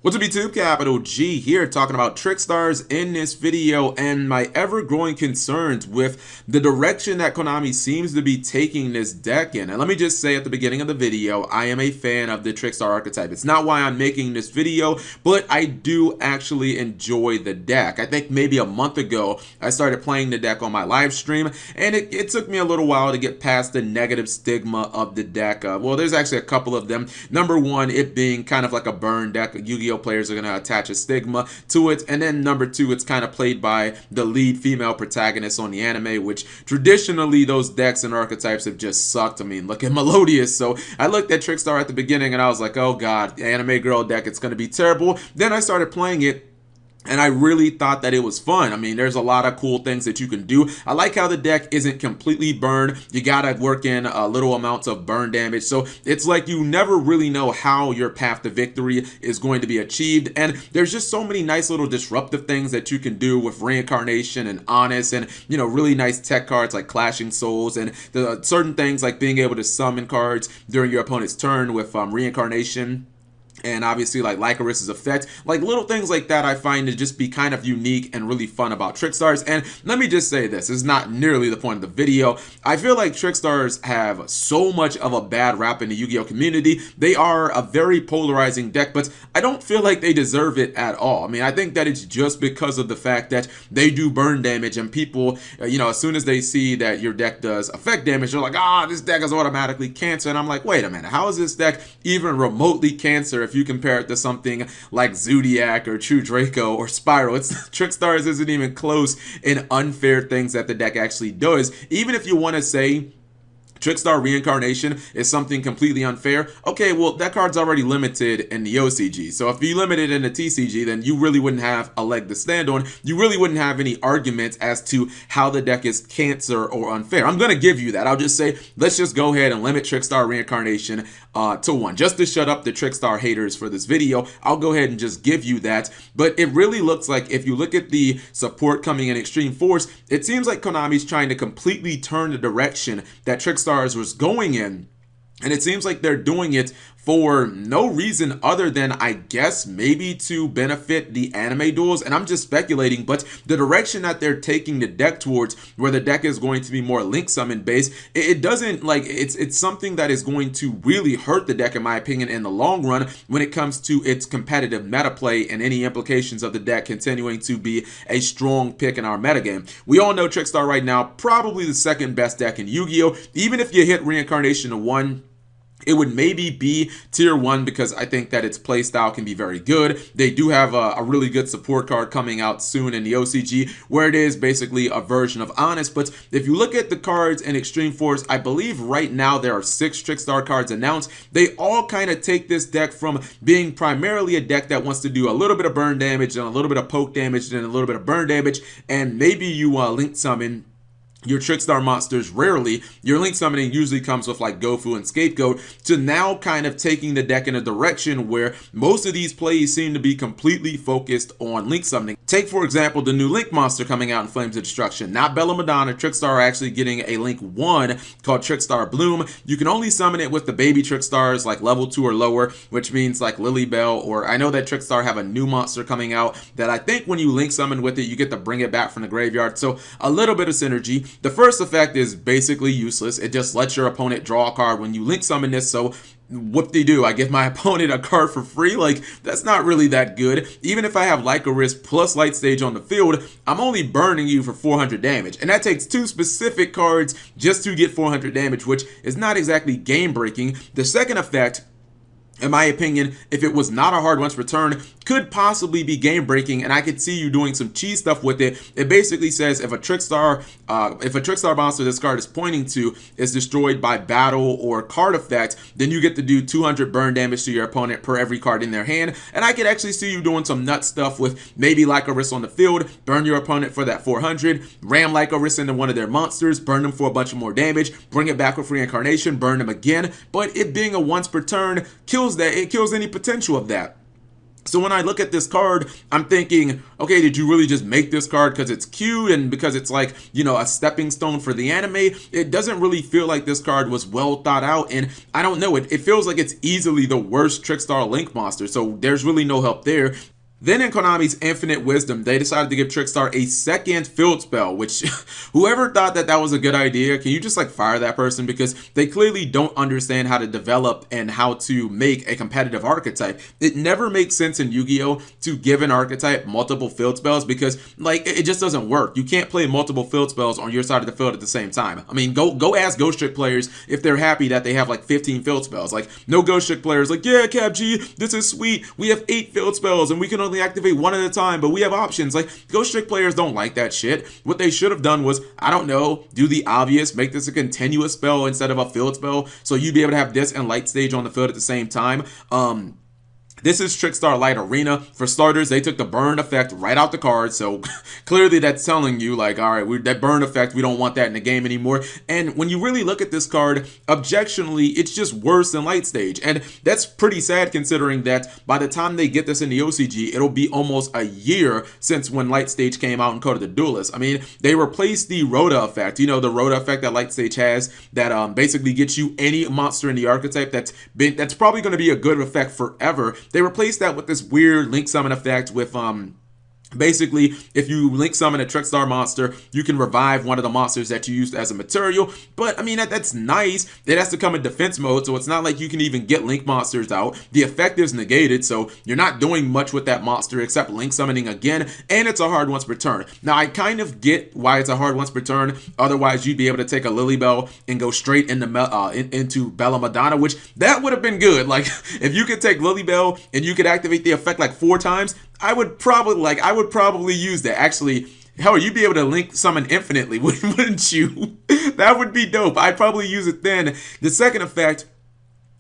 What's up YouTube, Capital G here talking about Trickstars in this video and my ever-growing concerns with the direction that Konami seems to be taking this deck in. And let me just say at the beginning of the video, I am a fan of the Trickstar archetype. It's not why I'm making this video, but I do actually enjoy the deck. I think maybe a month ago, I started playing the deck on my live stream, and it took me a little while to get past the negative stigma of the deck. Well, there's actually a couple of them. Number one, it being kind of like a burn deck. Yu-Gi-Oh! Players are going to attach a stigma to it, and then number two, it's kind of played by the lead female protagonist on the anime, which traditionally those decks and archetypes have just sucked. I mean, look at Melodious. So I looked at Trickstar at the beginning and I was like, oh god, anime girl deck, it's going to be terrible. Then I started playing it, and I really thought that it was fun. I mean, there's a lot of cool things that you can do. I like how the deck isn't completely burned. You gotta work in little amounts of burn damage. So it's like you never really know how your path to victory is going to be achieved. And there's just so many nice little disruptive things that you can do with Reincarnation and Honest, and, you know, really nice tech cards like Clashing Souls, and the certain things like being able to summon cards during your opponent's turn with Reincarnation. And obviously like Lycoris's effect, like little things like that I find to just be kind of unique and really fun about Trickstars. And let me just say this is not nearly the point of the video. I feel like Trickstars have so much of a bad rap in the Yu-Gi-Oh community. They are a very polarizing deck, but I don't feel like they deserve it at all. I mean, I think that it's just because of the fact that they do burn damage, and people, you know, as soon as they see that your deck does effect damage, they're like, ah, this deck is automatically cancer. And I'm like, wait a minute, how is this deck even remotely cancer if you compare it to something like Zodiac or True Draco or Spiral? It's Trickstars isn't even close in unfair things that the deck actually does. Even if you want to say Trickstar Reincarnation is something completely unfair, okay, well, that card's already limited in the OCG. So if you limit it in the TCG, then you really wouldn't have a leg to stand on. You really wouldn't have any arguments as to how the deck is cancer or unfair. I'm going to give you that. I'll just say, let's just go ahead and limit Trickstar Reincarnation to 1. Just to shut up the Trickstar haters for this video, I'll go ahead and just give you that. But it really looks like, if you look at the support coming in Extreme Force, it seems like Konami's trying to completely turn the direction that Trickstars was going in, and it seems like they're doing it for no reason other than, I guess, maybe to benefit the anime duels. And I'm just speculating, but the direction that they're taking the deck towards, where the deck is going to be more link summon based, it doesn't, like, it's something that is going to really hurt the deck, in my opinion, in the long run when it comes to its competitive meta play and any implications of the deck continuing to be a strong pick in our metagame. We all know Trickstar right now, probably the second best deck in Yu-Gi-Oh! Even if you hit Reincarnation to 1, it would maybe be tier 1, because I think that its playstyle can be very good. They do have a really good support card coming out soon in the OCG, where it is basically a version of Honest. But if you look at the cards in Extreme Force, I believe right now there are 6 Trickstar cards announced. They all kind of take this deck from being primarily a deck that wants to do a little bit of burn damage and a little bit of poke damage and a little bit of burn damage, and maybe you link summon your Trickstar monsters rarely. Your link summoning usually comes with like Gofu and Scapegoat, to now kind of taking the deck in a direction where most of these plays seem to be completely focused on link summoning. Take, for example, the new Link monster coming out in Flames of Destruction. Not Bella Madonna. Trickstar are actually getting a Link 1 called Trickstar Bloom. You can only summon it with the baby Trickstars, like level 2 or lower, which means like Lily Bell, or I know that Trickstar have a new monster coming out that I think when you link summon with it, you get to bring it back from the graveyard. So a little bit of synergy. The first effect is basically useless. It just lets your opponent draw a card when you link summon this. So what they do, I give my opponent a card for free. Like, that's not really that good. Even if I have Lycoris plus Light Stage on the field, I'm only burning you for 400 damage, and that takes 2 specific cards just to get 400 damage, which is not exactly game breaking. The second effect, in my opinion, if it was not a hard once per turn, could possibly be game breaking, and I could see you doing some cheese stuff with it. It basically says if a Trickstar monster this card is pointing to is destroyed by battle or card effect, then you get to do 200 burn damage to your opponent per every card in their hand. And I could actually see you doing some nut stuff with maybe Lycoris on the field, burn your opponent for that 400, ram Lycoris into one of their monsters, burn them for a bunch of more damage, bring it back with Reincarnation, burn them again. But it being a once per turn kills that. It kills any potential of that. So when I look at this card, I'm thinking, okay, did you really just make this card because it's cute and because it's like, a stepping stone for the anime? It doesn't really feel like this card was well thought out, and I don't know, it feels like it's easily the worst Trickstar Link monster, so there's really no help there. Then in Konami's infinite wisdom, they decided to give Trickstar a second field spell, which whoever thought that that was a good idea, can you just like fire that person? Because they clearly don't understand how to develop and how to make a competitive archetype. It never makes sense in Yu-Gi-Oh! To give an archetype multiple field spells because like it just doesn't work. You can't play multiple field spells on your side of the field at the same time. I mean, go ask Ghost Trick players if they're happy that they have like 15 field spells. Like no Ghost Trick players like, yeah, Cap G, this is sweet. We have 8 field spells and we can only activate one at a time, but we have options. Like Ghost Trick players don't like that shit. What they should have done was, I don't know, do the obvious, make this a continuous spell instead of a field spell, so you'd be able to have this and Light Stage on the field at the same time. This is Trickstar Light Arena. For starters, they took the burn effect right out the card, so clearly that's telling you, like, all right, that burn effect, we don't want that in the game anymore. And when you really look at this card, objectionably, it's just worse than Light Stage. And that's pretty sad considering that by the time they get this in the OCG, it'll be almost a year since when Light Stage came out in Code of the Duelist. I mean, they replaced the Rhoda effect, the Rhoda effect that Light Stage has that basically gets you any monster in the archetype that's probably going to be a good effect forever. They replaced that with this weird link summon effect with basically, if you link summon a Trickstar monster, you can revive one of the monsters that you used as a material. But, I mean, that's nice. It has to come in defense mode, so it's not like you can even get link monsters out. The effect is negated, so you're not doing much with that monster except link summoning again, and it's a hard once per turn. Now, I kind of get why it's a hard once per turn. Otherwise, you'd be able to take a Lilybell and go straight into Bella Madonna, which that would have been good. Like, if you could take Lilybell and you could activate the effect like 4 times, I would probably use that. Actually, hell, you'd be able to link summon infinitely, wouldn't you? That would be dope. I'd probably use it then. The second effect,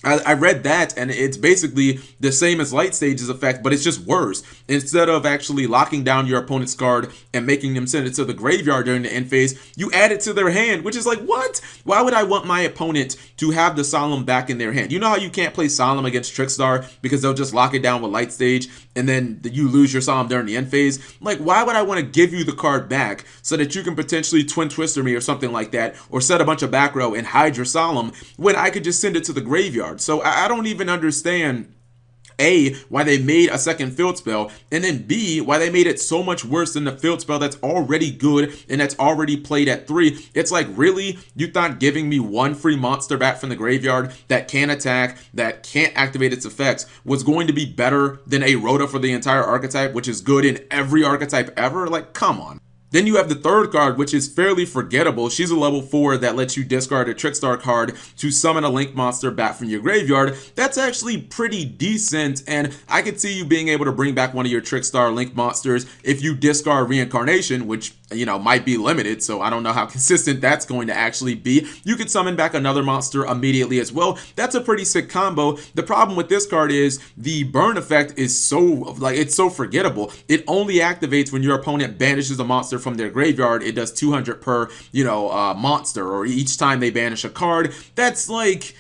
I read that, and it's basically the same as Light Stage's effect, but it's just worse. Instead of actually locking down your opponent's card and making them send it to the graveyard during the end phase, you add it to their hand, which is like, what? Why would I want my opponent to have the Solemn back in their hand? You know how you can't play Solemn against Trickstar because they'll just lock it down with Light Stage, and then you lose your Solemn during the end phase? Like, why would I want to give you the card back so that you can potentially Twin Twister me or something like that, or set a bunch of back row and hide your Solemn when I could just send it to the graveyard? So I don't even understand A, why they made a second field spell, and then B, why they made it so much worse than the field spell that's already good and that's already played at 3. It's like, really? You thought giving me one free monster back from the graveyard that can attack, that can't activate its effects, was going to be better than a Rhoda for the entire archetype, which is good in every archetype ever? Like, come on. Then you have the third card, which is fairly forgettable. She's a level 4 that lets you discard a Trickstar card to summon a Link monster back from your graveyard. That's actually pretty decent, and I could see you being able to bring back one of your Trickstar Link monsters if you discard Reincarnation, which, might be limited, so I don't know how consistent that's going to actually be. You could summon back another monster immediately as well. That's a pretty sick combo. The problem with this card is the burn effect is it's so forgettable. It only activates when your opponent banishes a monster from their graveyard. It does 200 per, monster, or each time they banish a card. That's like,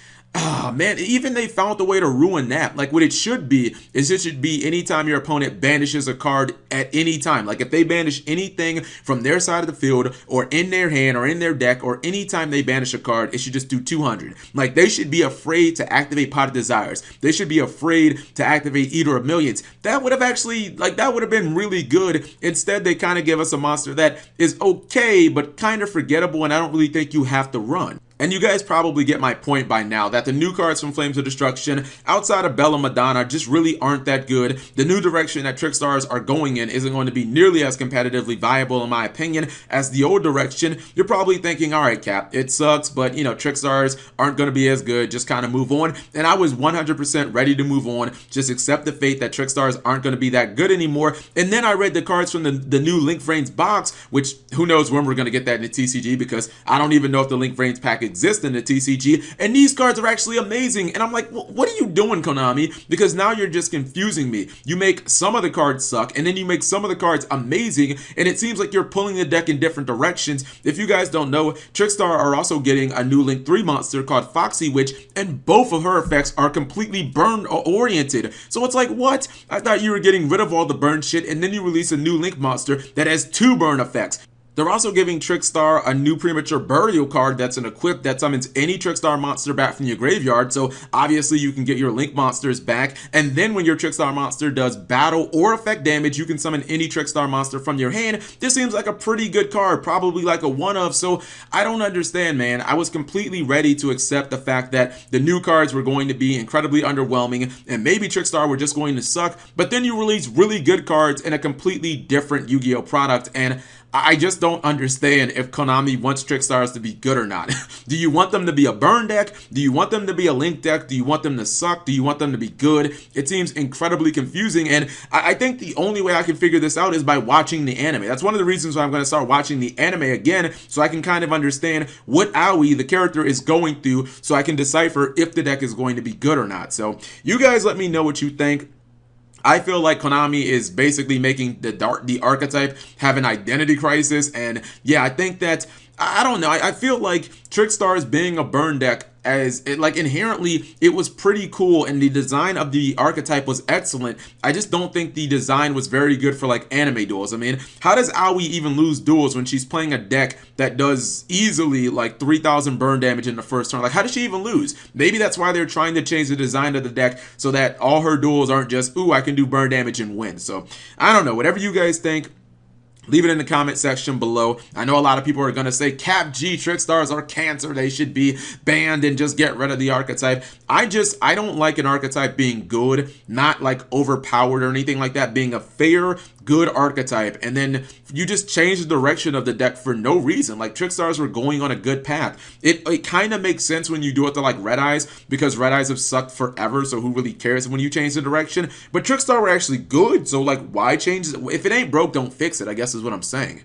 man, even they found a way to ruin that. Like, what it should be is it should be anytime your opponent banishes a card at any time. Like, if they banish anything from their side of the field or in their hand or in their deck, or anytime they banish a card, it should just do 200. Like, they should be afraid to activate Pot of Desires. They should be afraid to activate Eater of Millions. That would have actually, that would have been really good. Instead, they kind of give us a monster that is okay, but kind of forgettable, and I don't really think you have to run. And you guys probably get my point by now that the new cards from Flames of Destruction, outside of Bella Madonna, just really aren't that good. The new direction that Trickstars are going in isn't going to be nearly as competitively viable, in my opinion, as the old direction. You're probably thinking, all right, Cap, it sucks, but, Trickstars aren't going to be as good. Just kind of move on. And I was 100% ready to move on. Just accept the fate that Trickstars aren't going to be that good anymore. And then I read the cards from the new Link Vrains box, which who knows when we're going to get that in the TCG, because I don't even know if the Link Vrains package exist in the TCG, and these cards are actually amazing. And I'm like, what are you doing, Konami? Because now you're just confusing me. You make some of the cards suck, and then you make some of the cards amazing, and it seems like you're pulling the deck in different directions. If you guys don't know, Trickstar are also getting a new Link 3 monster called Foxy Witch, and both of her effects are completely burn oriented. So it's like, what? I thought you were getting rid of all the burn shit, and then you release a new Link monster that has 2 burn effects. They're also giving Trickstar a new Premature Burial card that's an equip that summons any Trickstar monster back from your graveyard, so obviously you can get your Link monsters back, and then when your Trickstar monster does battle or effect damage, you can summon any Trickstar monster from your hand. This seems like a pretty good card, probably like a one-of, so I don't understand, man. I was completely ready to accept the fact that the new cards were going to be incredibly underwhelming, and maybe Trickstar were just going to suck, but then you release really good cards in a completely different Yu-Gi-Oh product, and I just don't understand if Konami wants Trickstars to be good or not. Do you want them to be a burn deck? Do you want them to be a Link deck? Do you want them to suck? Do you want them to be good? It seems incredibly confusing, and I think the only way I can figure this out is by watching the anime. That's one of the reasons why I'm going to start watching the anime again, so I can kind of understand what Aoi, the character, is going through, so I can decipher if the deck is going to be good or not. So you guys let me know what you think. I feel like Konami is basically making the archetype have an identity crisis, and yeah, I think that, I don't know, I feel like Trickstars being a burn deck, as it, like, inherently it was pretty cool and the design of the archetype was excellent. I just don't think the design was very good for like anime duels. I mean, how does Aoi even lose duels when she's playing a deck that does easily like 3,000 burn damage in the first turn? Like, how does she even lose? Maybe that's why they're trying to change the design of the deck so that all her duels aren't just, ooh, I can do burn damage and win. So I don't know, whatever you guys think, leave it in the comment section below. I know a lot of people are going to say Cap G, Trickstars are cancer, they should be banned and just get rid of the archetype. I don't like an archetype being good, not like overpowered or anything like that, being a fair, good archetype, and then you just change the direction of the deck for no reason. Like, Trickstars were going on a good path. It kind of makes sense when you do it to like Red Eyes, because Red Eyes have sucked forever, so who really cares when you change the direction? But Trickstar were actually good, so like, why change it? If it ain't broke, don't fix it, I guess is what I'm saying.